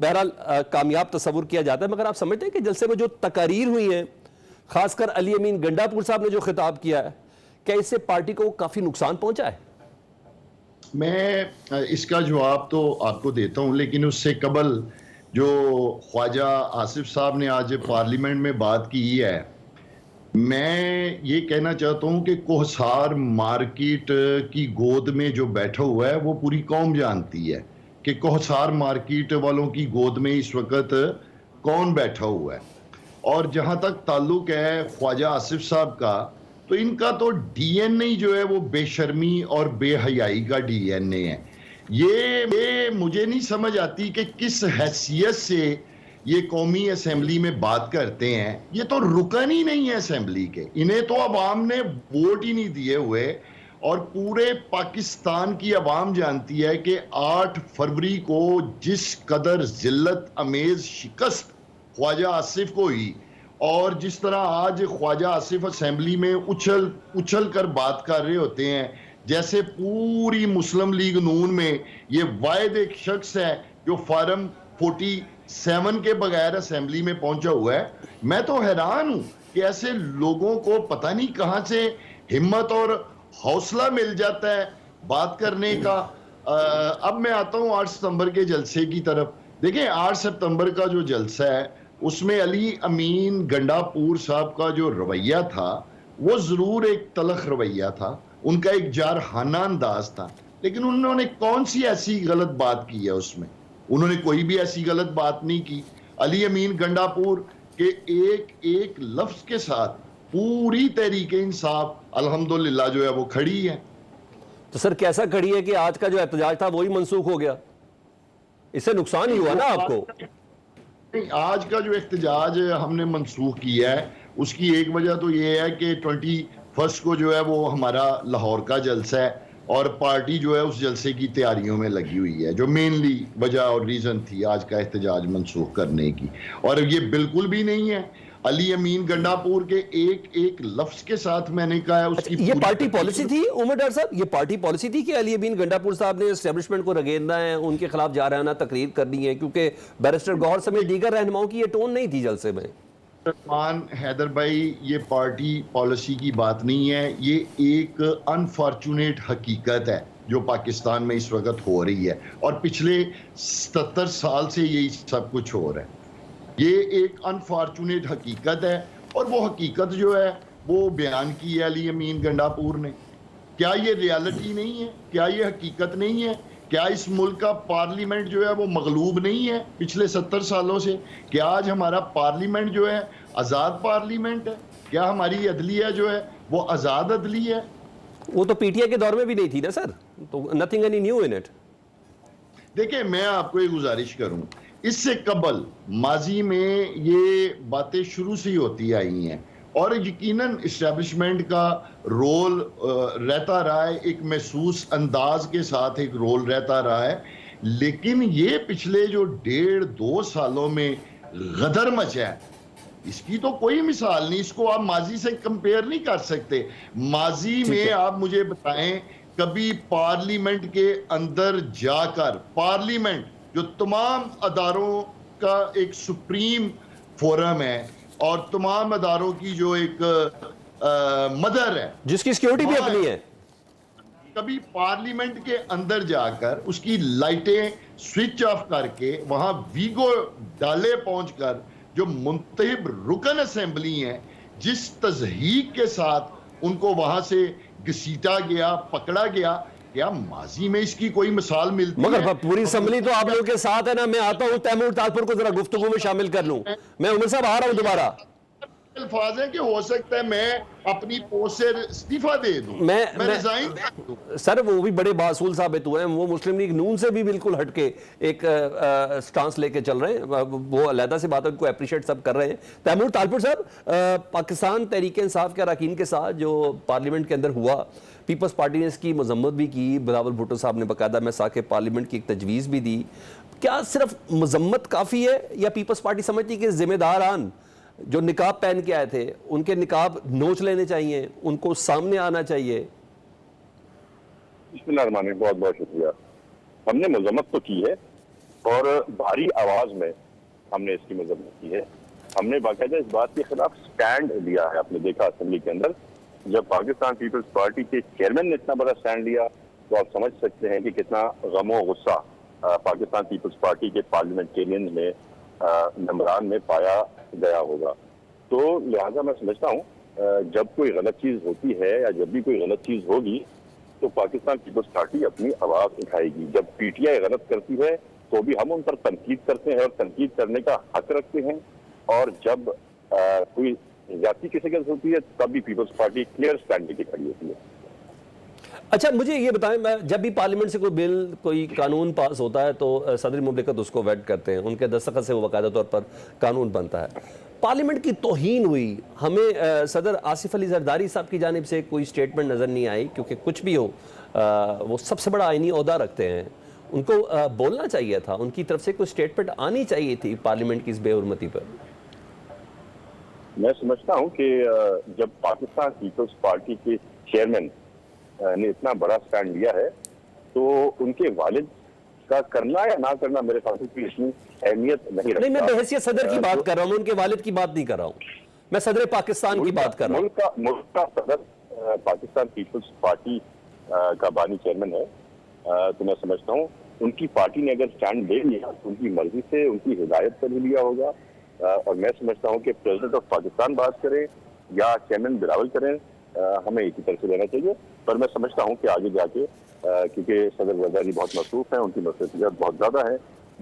بہرحال کامیاب تصور کیا جاتا ہے، مگر آپ سمجھتے ہیں کہ جلسے میں جو تقاریر ہوئی ہیں، خاص کر علی امین گنڈا پور صاحب نے جو خطاب کیا ہے، کیا اس سے پارٹی کو کافی نقصان پہنچا ہے؟ میں اس کا جواب تو آپ کو دیتا ہوں، لیکن اس سے قبل جو خواجہ آصف صاحب نے آج پارلیمنٹ میں بات کی ہے، میں یہ کہنا چاہتا ہوں کہ کوہسار مارکیٹ کی گود میں جو بیٹھا ہوا ہے وہ پوری قوم جانتی ہے کہ کوہسار مارکیٹ والوں کی گود میں اس وقت کون بیٹھا ہوا ہے. اور جہاں تک تعلق ہے خواجہ آصف صاحب کا، تو ان کا تو ڈی این اے جو ہے وہ بے شرمی اور بے حیائی کا ڈی این اے ہے. یہ مجھے نہیں سمجھ آتی کہ کس حیثیت سے یہ قومی اسمبلی میں بات کرتے ہیں. یہ تو رکن ہی نہیں ہے اسمبلی کے، انہیں تو عوام نے ووٹ ہی نہیں دیے ہوئے. اور پورے پاکستان کی عوام جانتی ہے کہ 8 فروری کو جس قدر ذلت امیز شکست خواجہ آصف کو ہوئی، اور جس طرح آج خواجہ آصف اسمبلی میں اچھل کر بات کر رہے ہوتے ہیں جیسے پوری مسلم لیگ نون میں یہ واحد ایک شخص ہے جو فارم 47 کے بغیر اسمبلی میں پہنچا ہوا ہے. میں تو حیران ہوں کہ ایسے لوگوں کو پتہ نہیں کہاں سے ہمت اور حوصلہ مل جاتا ہے بات کرنے کا. اب میں آتا ہوں 8 ستمبر کے جلسے کی طرف. دیکھیں 8 ستمبر کا جو جلسہ ہے اس میں علی امین گنڈا پور صاحب کا جو رویہ تھا وہ ضرور ایک تلخ رویہ تھا، ان کا ایک جارحانہ انداز تھا، لیکن انہوں نے کون سی ایسی غلط بات کی ہے اس میں؟ انہوں نے کوئی بھی ایسی غلط بات نہیں کی. علی امین گنڈا پور کے ایک لفظ کے ساتھ پوری تحریک انصاف الحمدللہ جو ہے وہ کھڑی ہے. تو سر کیسا کھڑی ہے کہ آج کا جو احتجاج تھا وہی منسوخ ہو گیا؟ اس سے نقصان ہی ہوا نا آپ کو. آج کا جو احتجاج ہم نے منسوخ کیا ہے اس کی ایک وجہ تو یہ ہے کہ 21 کو جو ہے وہ ہمارا لاہور کا جلسہ ہے اور پارٹی جو ہے اس جلسے کی تیاریوں میں لگی ہوئی ہے، جو مینلی وجہ اور ریزن تھی آج کا احتجاج منسوخ کرنے کی. اور یہ بالکل بھی نہیں ہے. علی امین گنڈا پور کے ایک لفظ کے ساتھ میں نے کہا ہے اس کی یہ پارٹی پالیسی تھی عمر ڈار صاحب، یہ پارٹی پالیسی تھی کہ علی امین گنڈا پور صاحب نے اسٹیبلشمنٹ کو رگیدنا ہے، ان کے خلاف جارحانہ تقریر کرنی ہے، کیونکہ بیرسٹر گوہر سمیت دیگر رہنماؤں کی یہ ٹون نہیں تھی جلسے میں. حیدر بھائی یہ پارٹی پالیسی کی بات نہیں ہے، یہ ایک انفارچونیٹ حقیقت ہے جو پاکستان میں اس وقت ہو رہی ہے اور پچھلے 77 سال سے یہی سب کچھ ہو رہا ہے. یہ ایک انفارچونیٹ حقیقت ہے اور وہ حقیقت جو ہے وہ بیان کی ہے علی امین گنڈا پور نے. کیا یہ ریالٹی نہیں ہے؟ کیا یہ حقیقت نہیں ہے؟ کیا اس ملک کا پارلیمنٹ جو ہے وہ مغلوب نہیں ہے پچھلے 70 سالوں سے؟ کیا آج ہمارا پارلیمنٹ جو ہے آزاد پارلیمنٹ ہے؟ کیا ہماری عدلیہ جو ہے وہ آزاد عدلیہ ہے؟ وہ تو پی ٹی آئی کے دور میں بھی نہیں تھی نا سر، تو nothing any new in it. دیکھیں میں آپ کو ایک گزارش کروں، اس سے قبل ماضی میں یہ باتیں شروع سے ہی ہوتی آئی ہیں اور یقیناً اسٹیبلشمنٹ کا رول رہتا رہا ہے، ایک محسوس انداز کے ساتھ ایک رول رہتا رہا ہے. لیکن یہ پچھلے جو 1.5-2 سالوں میں غدر مچا ہے اس کی تو کوئی مثال نہیں. اس کو آپ ماضی سے کمپیئر نہیں کر سکتے. ماضی میں آپ مجھے بتائیں کبھی پارلیمنٹ کے اندر جا کر، پارلیمنٹ جو تمام اداروں کا ایک سپریم فورم ہے اور تمام اداروں کی جو ایک مدر ہے، جس کی سیکیورٹی بھی اپنی ہے، کبھی پارلیمنٹ کے اندر جا کر اس کی لائٹیں سوئچ آف کر کے وہاں ویگو ڈالے پہنچ کر جو منتخب رکن اسمبلی ہیں جس تضحیق کے ساتھ ان کو وہاں سے گھسیٹا گیا، پکڑا گیا، کیا ماضی میں اس کی کوئی مثال ملتی ہے؟ مگر پوری اسمبلی تو آپ لوگوں کے ساتھ ہے نا. میں آتا ہوں تیمور تاجپور کو ذرا گفتگو میں شامل کر لوں. میں عمر صاحب آ رہا ہوں دوبارہ. الفاظ ہیں کہ ہو سکتا ہے میں اپنی پوسٹ سے استعفیٰ دے دوں، میں ریزائن کر دوں. سر وہ بھی بڑے باصول ثابت ہوئے ہیں، وہ مسلم لیگ نون سے بھی بالکل ہٹ کے ایک سٹانس لے کے چل رہے ہیں. وہ علیحدہ سے بات ہے، ان کو اپریشیٹ سب کر رہے ہیں. تیمور تاجپور صاحب، پاکستان تحریک انصاف کے اراکین کے ساتھ جو پارلیمنٹ کے اندر ہوا، پیپلز پارٹی نے اس کی مذمت بھی کی، بلاول بھٹو صاحب نے باقاعدہ مساق پارلیمنٹ کی ایک تجویز بھی دی. کیا صرف مذمت کافی ہے یا پیپلز پارٹی سمجھتی کہ ذمہ داران جو نقاب پہن کے آئے تھے ان کے نقاب نوچ لینے چاہیے، ان کو سامنے آنا چاہیے؟ بسم اللہ الرحمن الرحیم، بہت بہت شکریہ. ہم نے مذمت تو کی ہے اور بھاری آواز میں ہم نے اس کی مذمت کی ہے. ہم نے باقاعدہ اس بات کے خلاف سٹینڈ لیا ہے. آپ نے دیکھا اسمبلی کے اندر جب پاکستان پیپلز پارٹی کے چیئرمین نے اتنا بڑا سٹینڈ لیا تو آپ سمجھ سکتے ہیں کہ کتنا غم و غصہ پاکستان پیپلز پارٹی کے پارلیمنٹیرین میں ممبران میں پایا گیا ہوگا. تو لہٰذا میں سمجھتا ہوں جب کوئی غلط چیز ہوتی ہے یا جب بھی کوئی غلط چیز ہوگی تو پاکستان پیپلز پارٹی اپنی آواز اٹھائے گی. جب پی ٹی آئی غلط کرتی ہے تو بھی ہم ان پر تنقید کرتے ہیں اور تنقید کرنے کا حق رکھتے ہیں, اور جب کوئی ذاتی کی شکل ہوتی ہے تب بھی پیپلز پارٹی کلیئر سٹینڈ لے کے کھڑی ہوتی ہے. اچھا مجھے یہ بتائیں, میں جب بھی پارلیمنٹ سے کوئی بل کوئی قانون پاس ہوتا ہے تو صدر مملکت اس کو ویٹ کرتے ہیں, ان کے دستخط سے وہ باقاعدہ طور پر قانون بنتا ہے. پارلیمنٹ کی توہین ہوئی, ہمیں صدر آصف علی زرداری صاحب کی جانب سے کوئی سٹیٹمنٹ نظر نہیں آئی, کیونکہ کچھ بھی ہو وہ سب سے بڑا آئینی عہدہ رکھتے ہیں, ان کو بولنا چاہیے تھا, ان کی طرف سے کوئی سٹیٹمنٹ آنی چاہیے تھی پارلیمنٹ کی اس بے حرمتی پر. میں سمجھتا ہوں کہ جب پاکستان پیپلز پارٹی کے چیئرمین نے اتنا بڑا سٹینڈ لیا ہے تو ان کے والد کا کرنا یا نہ کرنا میرے خیال سے اتنی اہمیت نہیں رکھتا. نہیں, میں بحیثیت صدر کی بات کر رہا ہوں, میں ان کے والد کی بات نہیں کر رہا ہوں, میں صدر پاکستان کی بات کر رہا ہوں. ملک کا صدر پاکستان پیپلز پارٹی کا بانی چیئرمین ہے, تو میں سمجھتا ہوں ان کی پارٹی نے اگر سٹینڈ لے لیا تو ان کی مرضی سے ان کی ہدایت پر ہی لیا ہوگا. اور میں سمجھتا ہوں کہ پریزیڈنٹ آف پاکستان بات کریں یا چیئرمین بلاول کریں, ہمیں ایک ہی طرح سے لینا چاہیے. پر میں سمجھتا ہوں کہ آگے جا کے کیونکہ صدر زرداری بہت مصروف ہیں, ان کی مصروفیات بہت زیادہ ہیں,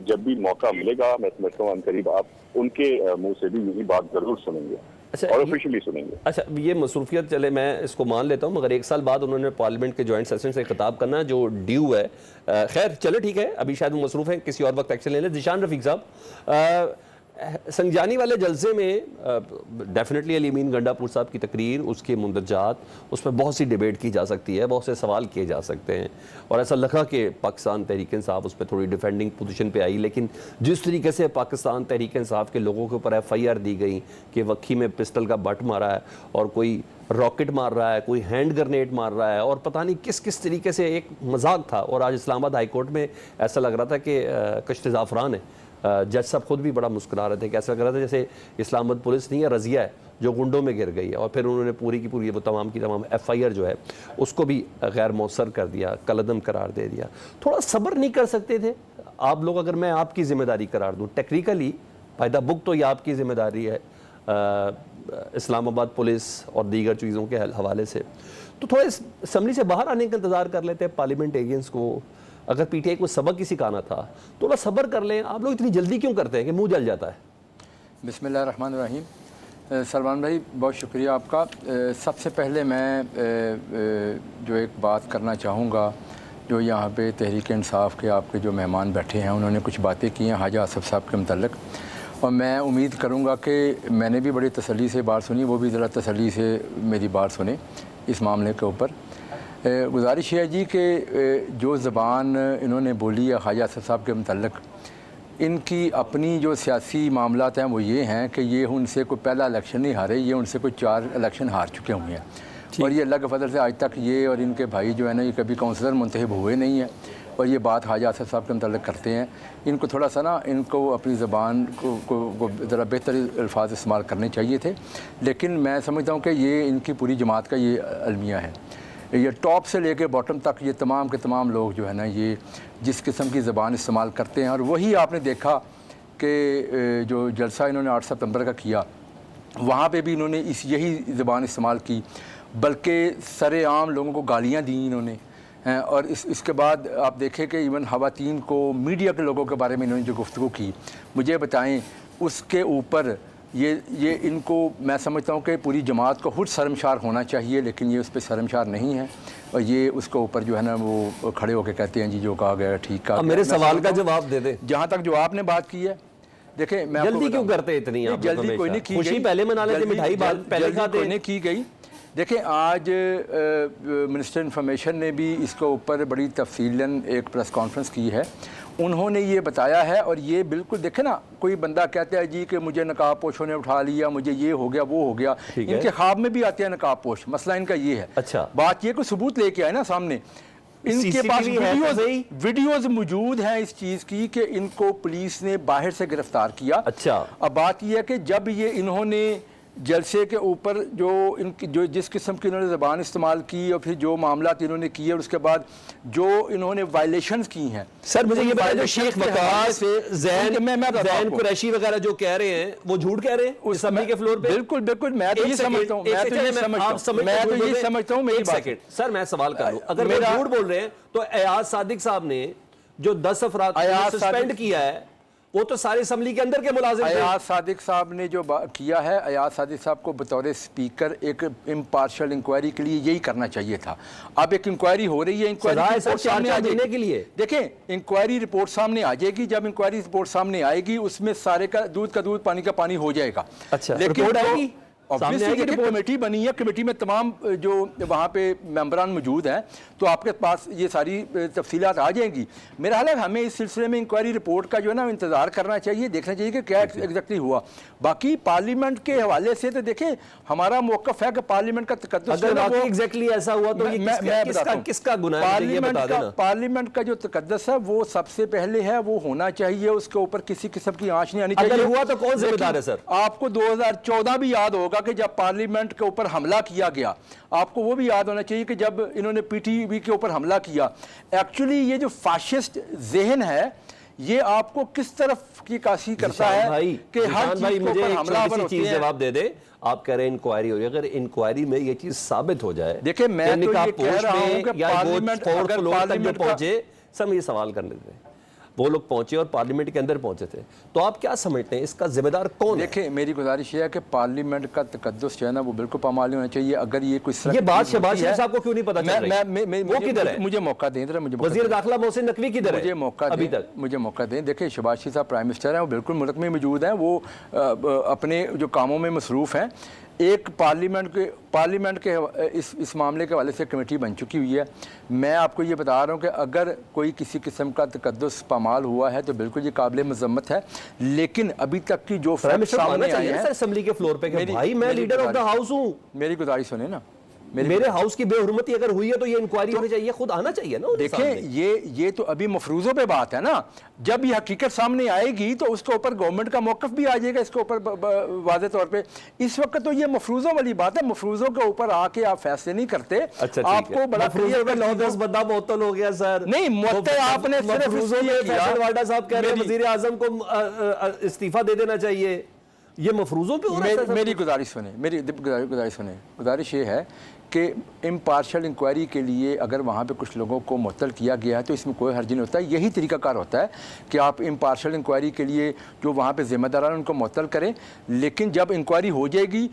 جب بھی موقع ملے گا میں سمجھتا ہوں ان قریب آپ ان کے منہ سے بھی یہی بات ضرور سنیں گے اور آفیشلی سنیں گے. اچھا یہ مصروفیت چلے میں اس کو مان لیتا ہوں, مگر ایک سال بعد انہوں نے پارلیمنٹ کے جوائنٹ سیشن سے خطاب کرنا جو ڈیو ہے. خیر چلو ٹھیک ہے, ابھی شاید وہ مصروف ہیں, کسی اور وقت ایکشن لے لیں. ذیشان رفیق صاحب, سنجانی والے جلسے میں ڈیفینیٹلی علی امین گنڈا پور صاحب کی تقریر, اس کے مندرجات, اس پہ بہت سی ڈیبیٹ کی جا سکتی ہے, بہت سے سوال کیے جا سکتے ہیں, اور ایسا لگا کہ پاکستان تحریک انصاف اس پہ تھوڑی ڈیفینڈنگ پوزیشن پہ آئی. لیکن جس طریقے سے پاکستان تحریک انصاف کے لوگوں کے اوپر ایف آئی آر دی گئی کہ وکھی میں پسٹل کا بٹ مارا ہے اور کوئی راکٹ مار رہا ہے, کوئی ہینڈ گرنیڈ مار رہا ہے, اور پتہ نہیں کس کس طریقے سے ایک مذاق تھا. اور آج اسلام آباد ہائی کورٹ میں ایسا لگ رہا تھا کہ کشت زعفران ہے, جج صاحب خود بھی بڑا مسکرا رہے تھے کہ ایسا لگ رہا تھا جیسے اسلام آباد پولیس نہیں ہے, رضیہ ہے جو گنڈوں میں گر گئی ہے. اور پھر انہوں نے پوری کی پوری وہ تمام کی تمام ایف آئی آر جو ہے اس کو بھی غیر مؤثر کر دیا, کالعدم قرار دے دیا. تھوڑا صبر نہیں کر سکتے تھے آپ لوگ؟ اگر میں آپ کی ذمہ داری قرار دوں, ٹیکنیکلی بائی دا بک تو یہ آپ کی ذمہ داری ہے اسلام آباد پولیس اور دیگر چیزوں کے حوالے سے, تو تھوڑا اسمبلی سے باہر آنے کا انتظار کر لیتے پارلیمنٹیرینز کو. اگر پی ٹی آئی کو سبق ہی سکھانا تھا تھوڑا صبر کر لیں. آپ لوگ اتنی جلدی کیوں کرتے ہیں کہ منہ جل جاتا ہے؟ بسم اللہ الرحمن الرحیم. سلمان بھائی بہت شکریہ آپ کا. سب سے پہلے میں جو ایک بات کرنا چاہوں گا, جو یہاں پہ تحریک انصاف کے آپ کے جو مہمان بیٹھے ہیں انہوں نے کچھ باتیں کی ہیں حاجہ آصف صاحب کے متعلق, اور میں امید کروں گا کہ میں نے بھی بڑی تسلی سے بات سنی, وہ بھی ذرا تسلی سے میری بات سنیں اس معاملے کے اوپر. گزارش ہے جی کہ جو زبان انہوں نے بولی ہے خواجہ آصف صاحب کے متعلق, ان کی اپنی جو سیاسی معاملات ہیں وہ یہ ہیں کہ یہ ان سے کوئی پہلا الیکشن نہیں ہارے, یہ ان سے کوئی 4 الیکشن ہار چکے ہوئے ہیں, اور یہ اللہ کے فضل سے آج تک یہ اور ان کے بھائی جو ہے نا یہ کبھی کونسلر منتخب ہوئے نہیں ہیں, اور یہ بات خواجہ آصف صاحب کے متعلق کرتے ہیں. ان کو تھوڑا سا نا ان کو اپنی زبان کو ذرا بہتر الفاظ استعمال کرنے چاہیے تھے, لیکن میں سمجھتا ہوں کہ یہ ان کی پوری جماعت کا یہ المیہ ہے. یہ ٹاپ سے لے کے باٹم تک یہ تمام کے تمام لوگ جو ہے نا یہ جس قسم کی زبان استعمال کرتے ہیں, اور وہی آپ نے دیکھا کہ جو جلسہ انہوں نے 8 ستمبر کا کیا وہاں پہ بھی انہوں نے یہی زبان استعمال کی, بلکہ سر عام لوگوں کو گالیاں دیں انہوں نے. اور اس کے بعد آپ دیکھیں کہ ایون خواتین کو, میڈیا کے لوگوں کے بارے میں انہوں نے جو گفتگو کی, مجھے بتائیں اس کے اوپر یہ ان کو میں سمجھتا ہوں کہ پوری جماعت کو خود شرمشار ہونا چاہیے, لیکن یہ اس پہ شرمشار نہیں ہے, اور یہ اس کے اوپر جو ہے نا وہ کھڑے ہو کے کہتے ہیں جی جو کہا گیا ٹھیک کہا. میرے سوال کا جواب دے دیں. جہاں تک جو آپ نے بات کی ہے, دیکھیں میں جلدی کیوں کرتے اتنی؟ جلدی کوئی نہیں کی گئی, خوشی پہلے منا لیتے, مٹھائی پہلے کھاتے, کوئی نہیں کی گئی. دیکھیں آج منسٹر انفارمیشن نے بھی اس کے اوپر بڑی تفصیلاً ایک پریس کانفرنس کی ہے. انہوں نے یہ بتایا ہے, اور یہ بالکل دیکھیں نا, کوئی بندہ کہتا ہے جی کہ مجھے نقاب پوشوں نے اٹھا لیا, مجھے یہ ہو گیا وہ ہو گیا, ان کے خواب میں بھی آتے ہیں نقاب پوش. مسئلہ ان کا یہ ہے. اچھا, بات یہ کوئی ثبوت لے کے آئے نا سامنے. ان کے پاس CCTV ہے تو صحیح۔ ویڈیوز موجود ہیں اس چیز کی کہ ان کو پولیس نے باہر سے گرفتار کیا۔ اچھا، اب بات یہ ہے کہ جب یہ انہوں نے جلسے کے اوپر جو جس قسم کی انہوں نے زبان استعمال کی اور پھر جو معاملات انہوں نے کیے اور اس کے بعد جو انہوں نے وائلیشنز کی ہیں، سر مجھے یہ بتائیں جو شیخ کے حوالے وقاص سے زین قریشی وغیرہ جو کہہ رہے ہیں وہ جھوٹ کہہ رہے ہیں اسمبلی کے فلور پہ؟ بالکل بالکل، میں تو یہ سمجھتا ہوں میری بات۔ سر میں سوال کر لوں، اگر وہ جھوٹ بول رہے ہیں تو ایاز صادق صاحب نے جو 10 افراد کو سسپینڈ کیا ہے وہ تو سارے اسمبلی کے اندر کے ملازم تھے۔ ایاز صادق صاحب نے جو کیا ہے، ایاز صادق صاحب کو بطور اسپیکر ایک امپارشل انکوائری کے لیے یہی کرنا چاہیے تھا۔ اب ایک انکوائری ہو رہی ہے، انکوائری سامنے آ جائے کے لیے دیکھیں انکوائری رپورٹ سامنے آ جائے گی، جب انکوائری رپورٹ سامنے آئے گی اس میں سارے کا دودھ پانی کا پانی ہو جائے گا۔ اچھا، لیکن رپورٹ آئے گی کمیٹی بنی ہے، کمیٹی میں تمام جو وہاں پہ ممبران موجود ہیں تو آپ کے پاس یہ ساری تفصیلات آ جائیں گی۔ میرا خیال ہے ہمیں اس سلسلے میں انکوائری رپورٹ کا جو ہے نا انتظار کرنا چاہیے، دیکھنا چاہیے کہ کیا ایگزیکٹلی ہوا۔ باقی پارلیمنٹ کے حوالے سے تو دیکھیں ہمارا موقف ہے کہ پارلیمنٹ کا تقدس ایگزیکٹلی ایسا ہوا تو کس کا گناہ ہے؟ پارلیمنٹ کا جو تقدس ہے وہ سب سے پہلے ہے، وہ ہونا چاہیے، اس کے اوپر کسی قسم کی آنچ نہیں آنی چاہیے۔ اگر ہوا تو کون ذمہ دار ہے سر؟ آپ کو 2014 بھی یاد ہوگا کہ جب پارلیمنٹ کے اوپر حملہ کیا گیا، آپ کو وہ بھی یاد ہونا چاہیے کہ جب انہوں نے پی ٹی وی کے اوپر حملہ کیا، ایکچولی یہ جو فاشسٹ ذہن ہے یہ آپ کو کس طرف کی کاشی کرتا ہے کہ ہر چیز کے اوپر حملہ آور ہوتے ہیں۔ جواب دے دے، آپ کہہ رہے ہیں انکوائری ہو رہی ہے، اگر انکوائری میں یہ چیز ثابت ہو جائے، دیکھیں میں تو یہ کہہ رہا ہوں کہ پارلیمنٹ اگر پارلیمنٹ پہنچے، سب یہ سوال کر لیتے ہیں، وہ لوگ پہنچے اور پارلیمنٹ کے اندر پہنچے تھے، تو آپ کیا سمجھتے ہیں اس کا ذمہ دار کون ہے؟ دیکھیں میری گزارش یہ ہے کہ پارلیمنٹ کا تقدس جو ہے نا وہ بالکل پامال ہونا چاہیے۔ اگر یہ کوئی یہ بات شہباز شریف صاحب کو کیوں نہیں پتا چل رہی؟ وہ کدھر ہے؟ مجھے موقع دیں ذرا، وزیر داخلہ محسن نقوی کدھر ہے؟ مجھے موقع دیں۔ دیکھیں شہباز شریف صاحب پرائم منسٹر ہیں، وہ بالکل ملک میں موجود ہیں، وہ اپنے جو کاموں میں مصروف ہیں۔ ایک پارلیمنٹ کے اس معاملے کے حوالے سے کمیٹی بن چکی ہوئی ہے۔ میں آپ کو یہ بتا رہا ہوں کہ اگر کوئی کسی قسم کا تقدس پامال ہوا ہے تو بالکل یہ قابل مذمت ہے، لیکن ابھی تک کی جو فیکٹ سامنے آئے ہیں اسمبلی کے فلور پہ کہ بھائی میں لیڈر آف دا ہاؤس ہوں، میری گزارش سنیں نا، میرے ہاؤس کی بے حرمتی اگر ہوئی ہے تو یہ انکوائری ہونی چاہیے، خود آنا چاہیے نا۔ دیکھیں یہ تو ابھی مفروضوں پہ بات ہے نا، جب یہ حقیقت سامنے آئے گی تو اس کے اوپر گورنمنٹ کا موقف بھی آ جائے گا اس کے اوپر واضح طور پہ۔ اس وقت تو یہ مفروضوں والی بات ہے، مفروضوں کے اوپر آ کے آپ فیصلے نہیں کرتے۔ آپ کو بڑا مفروض بندہ معطل ہو گیا سر، نہیں معطل آپ نے صرف فیصل واڈا صاحب کہہ رہے ہیں وزیر اعظم کو استعفیٰ دے دینا چاہیے، یہ مفروضوں پہ ہو رہا ہے۔ میری گزارش سنیں، گزارش یہ ہے کہ امپارشل انکوائری کے لیے اگر وہاں پہ کچھ لوگوں کو معطل کیا گیا ہے تو اس میں کوئی حرج نہیں ہوتا ہے۔ یہی طریقہ کار ہوتا ہے کہ آپ امپارشل انکوائری کے لیے جو وہاں پہ ذمہ داران ان کو معطل کریں، لیکن جب انکوائری ہو جائے گی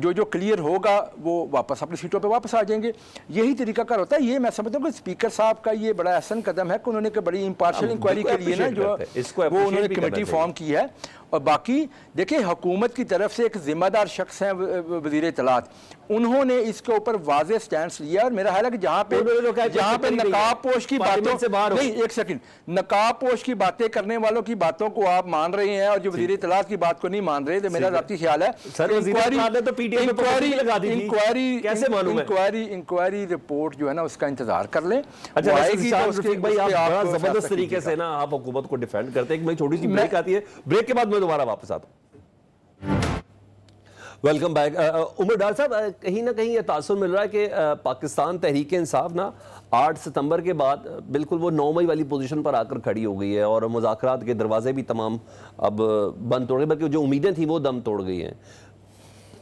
جو کلیئر ہوگا وہ واپس اپنی سیٹوں پہ واپس آ جائیں گے۔ یہی طریقہ کار ہوتا ہے۔ یہ میں سمجھتا ہوں کہ اسپیکر صاحب کا یہ بڑا احسن قدم ہے کہ انہوں نے بڑی امپارشل انکوائری کے لیے نا جو وہ انہوں نے کمیٹی فارم کی ہے۔ اور باقی دیکھیں حکومت کی طرف سے ایک ذمہ دار شخص ہیں وزیر اطلاعات، انہوں نے اس کے اوپر واضح سٹینڈ لیا، اور میرا خیال ہے کہ جہاں پہ نقاب پوش کی باتوں نہیں، ایک سیکنڈ، نقاب پوش کی باتیں کرنے والوں کی باتوں کو آپ مان رہے ہیں اور جو وزیر اطلاعات کی بات کو نہیں مان رہے، تو میرا ذاتی خیال ہے انکوائری رپورٹ جو ہے نا اس کا انتظار کر لیں۔ زبردست طریقے سے نا آپ حکومت کو ڈیفینڈ کرتے ہیں۔ ایک چھوٹی سی بریک آتی ہے، بریک کے بعد میں دوبارہ واپس آتا ہوں۔ Welcome back. عمر ڈار صاحب، کہیں نہ کہیں یہ تاثر مل رہا ہے کہ پاکستان تحریک انصاف نا 8 ستمبر کے بعد بالکل وہ 9 مئی والی پوزیشن پر آ کر کھڑی ہو گئی ہے، اور مذاکرات کے دروازے بھی تمام اب بند توڑ گئے، بلکہ جو امیدیں تھیں وہ دم توڑ گئی ہیں۔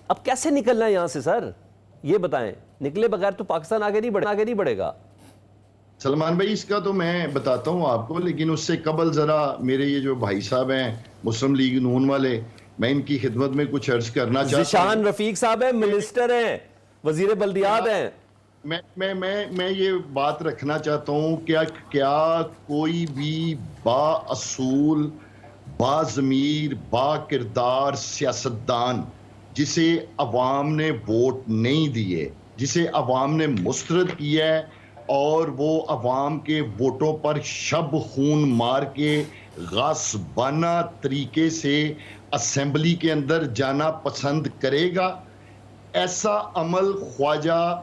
اب کیسے نکلنا ہے یہاں سے سر، یہ بتائیں؟ نکلے بغیر تو پاکستان آگے نہیں بڑھے گا۔ سلمان بھائی اس کا تو میں بتاتا ہوں آپ کو، لیکن اس سے قبل ذرا میرے یہ جو بھائی صاحب ہیں مسلم لیگ نون والے، میں ان کی خدمت میں کچھ عرض کرنا چاہتا ہوں۔ ذیشان رفیق صاحب ہیں، منسٹر ہیں، وزیر بلدیات ہیں۔ میں یہ بات رکھنا چاہتا ہوں کیا کوئی بھی با اصول، با ضمیر، با کردار سیاستدان جسے عوام نے ووٹ نہیں دیے، جسے عوام نے مسترد کیا ہے اور وہ عوام کے ووٹوں پر شب خون مار کے غاصبانہ طریقے سے اسمبلی کے اندر جانا پسند کرے گا؟ ایسا عمل خواجہ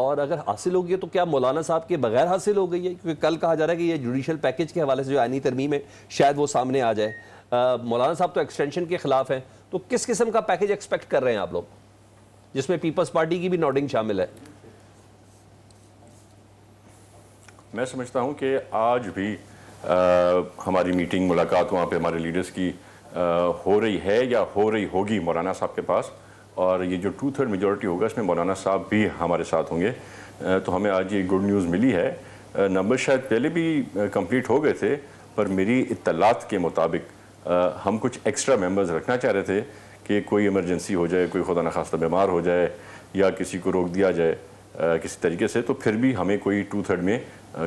اور اگر حاصل ہو گئی تو کیا مولانا صاحب کے بغیر حاصل ہو گئی ہے؟ کیونکہ کل کہا جا رہا ہے کہ یہ جوڈیشل پیکج کے حوالے سے جو آئینی ترمیم ہے شاید وہ سامنے آ جائے. مولانا صاحب تو ایکسٹینشن کے خلاف ہیں, تو کس قسم کا پیکج ایکسپیکٹ کر رہے ہیں آپ لوگ, جس میں پیپلز پارٹی کی بھی نوڈنگ شامل ہے؟ میں سمجھتا ہوں کہ آج بھی ہماری میٹنگ ملاقات وہاں پہ ہمارے لیڈرز کی ہو رہی ہے یا ہو رہی ہوگی مولانا صاحب کے پاس, اور یہ جو 2/3 میجورٹی ہوگا اس میں مولانا صاحب بھی ہمارے ساتھ ہوں گے. تو ہمیں آج یہ گڈ نیوز ملی ہے. نمبر شاید پہلے بھی کمپلیٹ ہو گئے تھے, پر میری اطلاعات کے مطابق ہم کچھ ایکسٹرا ممبرز رکھنا چاہ رہے تھے کہ کوئی ایمرجنسی ہو جائے, کوئی خدا نخواستہ بیمار ہو جائے یا کسی کو روک دیا جائے کسی طریقے سے, تو پھر بھی ہمیں کوئی 2/3 میں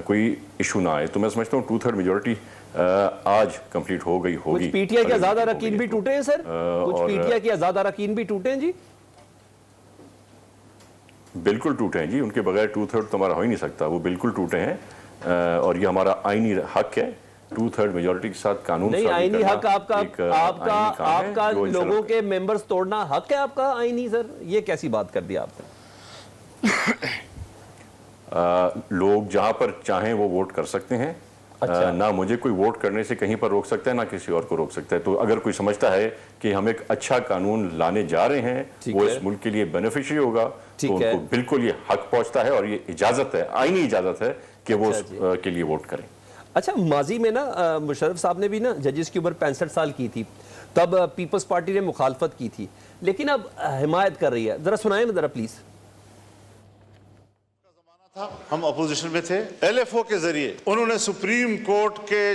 کوئی ایشو نہ آئے. تو میں سمجھتا ہوں 2/3 میجورٹی آج کمپلیٹ ہو گئی ہوگی. کچھ پی ٹی آئی کے آزاد اراکین بھی ٹوٹے ہیں سر, کچھ پی ٹی آئی کے آزاد اراکین بھی ٹوٹے ہیں جی. بالکل ٹوٹے ہیں جی, ان کے بغیر 2/3 تو ہمارا ہو ہی نہیں سکتا, وہ بالکل ٹوٹے ہیں, اور یہ ہمارا آئینی حق ہے 2/3 میجورٹی کے ساتھ قانون نہیں, آئینی حق آپ کا جو لوگوں کے ممبرز توڑنا حق ہے آپ کا آئینی. سر یہ کیسی بات کر دی آپ نے؟ لوگ جہاں پر چاہیں وہ ووٹ کر سکتے ہیں. نہ مجھے کوئی ووٹ کرنے سے کہیں پر روک سکتا ہے, نہ کسی اور کو روک سکتا ہے. تو اگر کوئی سمجھتا ہے کہ ہم ایک اچھا قانون لانے جا رہے ہیں, وہ اس ملک کے لیے بینیفیشری ہوگا, تو ان کو بالکل یہ حق پہنچتا ہے, اور یہ اجازت ہے, آئینی اجازت ہے کہ وہ اس کے لیے ووٹ کریں. اچھا, ماضی میں نا مشرف صاحب نے بھی نا ججز کی عمر 65 سال کی تھی, تب پیپلز پارٹی نے مخالفت کی تھی, لیکن اب حمایت کر رہی ہے. ذرا سنائیں نا ذرا پلیز. ہم اپوزیشن میں تھے, ایل ایف او کے ذریعے انہوں نے سپریم کورٹ کے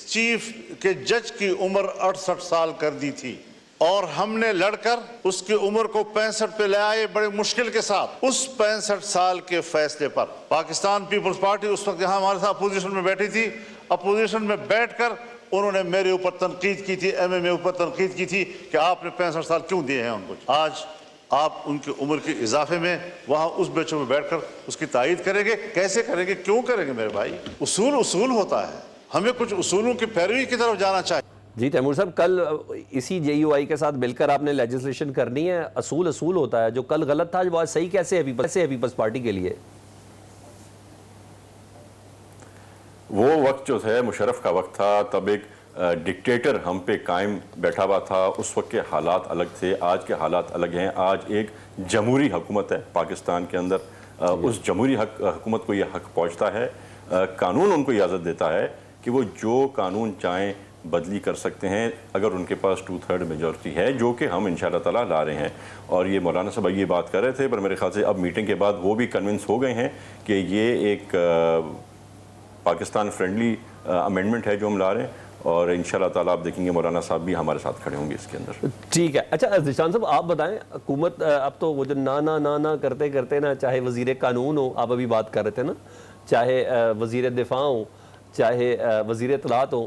چیف کے جج کی عمر 68 سال کر دی تھی, اور ہم نے لڑ کر اس کی عمر کو 65 پہ لے آئے بڑے مشکل کے ساتھ. اس 65 سال کے فیصلے پر پاکستان پیپلز پارٹی اس وقت یہاں ہمارے ساتھ اپوزیشن میں بیٹھی تھی, اپوزیشن میں بیٹھ کر انہوں نے میرے اوپر تنقید کی تھی, ایم ایم اے اوپر تنقید کی تھی کہ آپ نے 65 سال کیوں دیے ہیں ان کو. آج آپ ان کی عمر کے اضافے میں وہاں اس بیچوں میں بیٹھ کر اس کی تائید کریں گے. کیسے کریں گے, کیوں کریں گے میرے بھائی؟ اصول ہوتا ہے, ہمیں کچھ اصولوں کی پیروی کی طرف جانا چاہیے. جی تیمور صاحب, کل اسی جے یو آئی کے ساتھ مل کر آپ نے لیجسلیشن کرنی ہے. اصول ہوتا ہے, جو کل غلط تھا وہ آج صحیح کیسے ہے پیپلز پارٹی کے لیے؟ وہ وقت جو ہے مشرف کا وقت تھا, تب ایک ڈکٹیٹر ہم پہ قائم بیٹھا ہوا تھا. اس وقت کے حالات الگ تھے, آج کے حالات الگ ہیں. آج ایک جمہوری حکومت ہے پاکستان کے اندر, اس جمہوری حکومت کو یہ حق پہنچتا ہے, قانون ان کو اجازت دیتا ہے کہ وہ جو قانون چاہیں بدلی کر سکتے ہیں, اگر ان کے پاس 2/3 میجورٹی ہے, جو کہ ہم انشاءاللہ تعالیٰ لا رہے ہیں. اور یہ مولانا صاحب یہ بات کر رہے تھے, پر میرے خیال سے اب میٹنگ کے بعد وہ بھی کنونس ہو گئے ہیں کہ یہ ایک پاکستان فرینڈلی امینڈمنٹ ہے جو ہم لا رہے ہیں, اور انشاءاللہ تعالیٰ آپ دیکھیں گے مولانا صاحب بھی ہمارے ساتھ کھڑے ہوں گے اس کے اندر. ٹھیک ہے. اچھا ذیشان صاحب, آپ بتائیں, حکومت اب تو وہ جو نا کرتے نا, چاہے وزیر قانون ہو, آپ ابھی بات کر رہے تھے نا, چاہے وزیر دفاع ہو, چاہے وزیر اطلاعات ہو,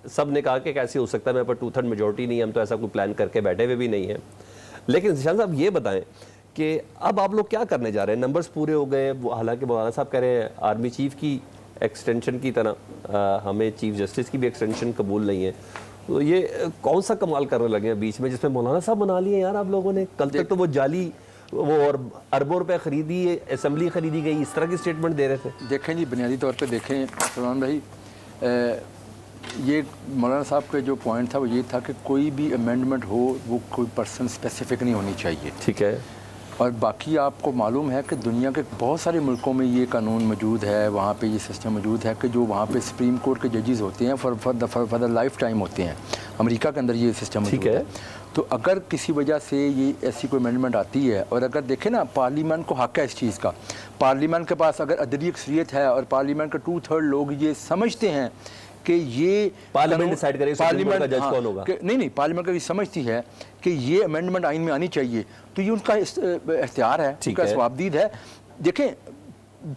سب نے کہا کہ کیسے ہو سکتا ہے, میرے پر 2/3 میجورٹی نہیں ہے, ہم تو ایسا کوئی پلان کر کے بیٹھے ہوئے بھی نہیں ہیں. لیکن ذیشان صاحب یہ بتائیں کہ اب آپ لوگ کیا کرنے جا رہے ہیں؟ نمبرز پورے ہو گئے, حالانکہ مولانا صاحب کہہ رہے ہیں آرمی چیف کی ایکسٹینشن کی طرح ہمیں چیف جسٹس کی بھی ایکسٹینشن قبول نہیں ہے. تو یہ کون سا کمال کرنے لگے ہیں بیچ میں, جس میں مولانا صاحب بنا لیے یار آپ لوگوں نے؟ کل تک تو وہ جعلی وہ اور اربوں روپے خریدی, اسمبلی خریدی گئی, اس طرح کی سٹیٹمنٹ دے رہے تھے. دیکھیں جی, بنیادی طور پہ دیکھیں سلمان بھائی, یہ مولانا صاحب کا جو پوائنٹ تھا وہ یہ تھا کہ کوئی بھی امینڈمنٹ ہو وہ کوئی پرسن اسپیسیفک نہیں ہونی چاہیے. ٹھیک ہے. اور باقی آپ کو معلوم ہے کہ دنیا کے بہت سارے ملکوں میں یہ قانون موجود ہے, وہاں پہ یہ سسٹم موجود ہے کہ جو وہاں پہ سپریم کورٹ کے ججز ہوتے ہیں فار دا لائف ٹائم ہوتے ہیں. امریکہ کے اندر یہ سسٹم موجود ہے. تو اگر کسی وجہ سے یہ ایسی کوئی امینڈمنٹ آتی ہے, اور اگر دیکھیں نا پارلیمنٹ کو حق ہے اس چیز کا, پارلیمنٹ کے پاس اگر عددی اکثریت ہے اور پارلیمنٹ کے 2/3 لوگ یہ سمجھتے ہیں کہ یہ پارلیمنٹ ڈیسائیڈ کرے سپریم کا جج کون ہوگا, نہیں پارلیمنٹ کا یہ سمجھتی ہے کہ یہ امینڈمنٹ آئین میں آنی چاہیے, تو یہ ان کا اختیار ہے, ان کا ثوابدید ہے. دیکھیں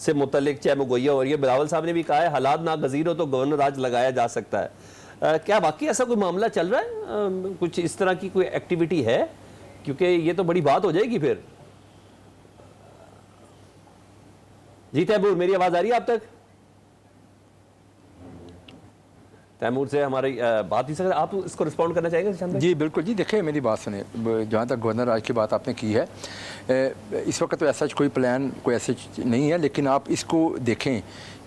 سے متعلق چاہے مگویا ہو رہی ہے. بلاول صاحب نے بھی کہا ہے حالات ناگزیر ہو تو گورنر راج لگایا جا سکتا ہے. کیا واقعی ایسا کوئی معاملہ چل رہا ہے؟ کچھ اس طرح کی کوئی ایکٹیویٹی ہے؟ کیونکہ یہ تو بڑی بات ہو جائے گی پھر. جی تیمور، میری آواز آ رہی ہے آپ تک؟ تیمور سے ہماری بات نہیں سکتے. آپ اس کو رسپونڈ کرنا چاہیں گے شان بھائی؟ جی بالکل جی. دیکھیں میری بات سنیں، جہاں تک گورنر راج کی بات آپ نے کی ہے، اس وقت تو ایسا کوئی پلان کوئی ایسے نہیں ہے، لیکن آپ اس کو دیکھیں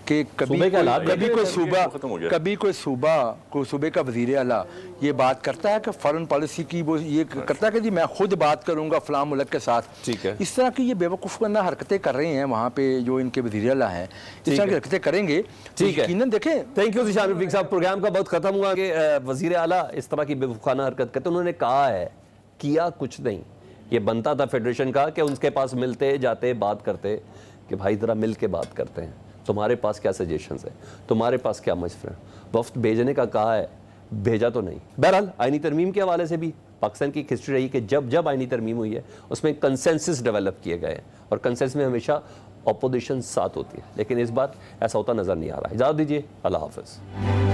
کہ صوبے کے حالات کبھی کوئی صوبہ ختم ہو گیا. کبھی کوئی صوبے کا وزیر اعلیٰ یہ بات کرتا ہے کہ فارن پالیسی کی وہ یہ کرتا ہے کہ جی میں خود بات کروں گا فلاں ملک کے ساتھ. ٹھیک ہے. اس طرح کی یہ بیوقوفانہ حرکتیں کر رہے ہیں وہاں پہ جو ان کے وزیر اعلیٰ ہیں، اس طرح کی حرکتیں کریں گے. ٹھیک ہے. یقیناً دیکھیں. تھینک یو ذیشان رفیق صاحب. پروگرام کا بہت ختم ہوا کہ وزیر اعلیٰ اس طرح کی بیوقوفانہ حرکت کرتے. انہوں نے کہا ہے، کیا کچھ نہیں. یہ بنتا تھا فیڈریشن کا کہ ان کے پاس ملتے جاتے بات کرتے کہ بھائی ذرا مل کے بات کرتے ہیں، تمہارے پاس کیا سجیشنز ہیں، تمہارے پاس کیا مشورے ہیں. وفد بھیجنے کا کہا ہے، بھیجا تو نہیں. بہرحال آئینی ترمیم کے حوالے سے بھی پاکستان کی ایک ہسٹری رہی کہ جب آئینی ترمیم ہوئی ہے اس میں کنسنسس ڈیولپ کیے گئے ہیں، اور کنسنسس میں ہمیشہ اپوزیشن ساتھ ہوتی ہے. لیکن اس بار ایسا ہوتا نظر نہیں آ رہا. اجازت دیجیے. اللہ حافظ.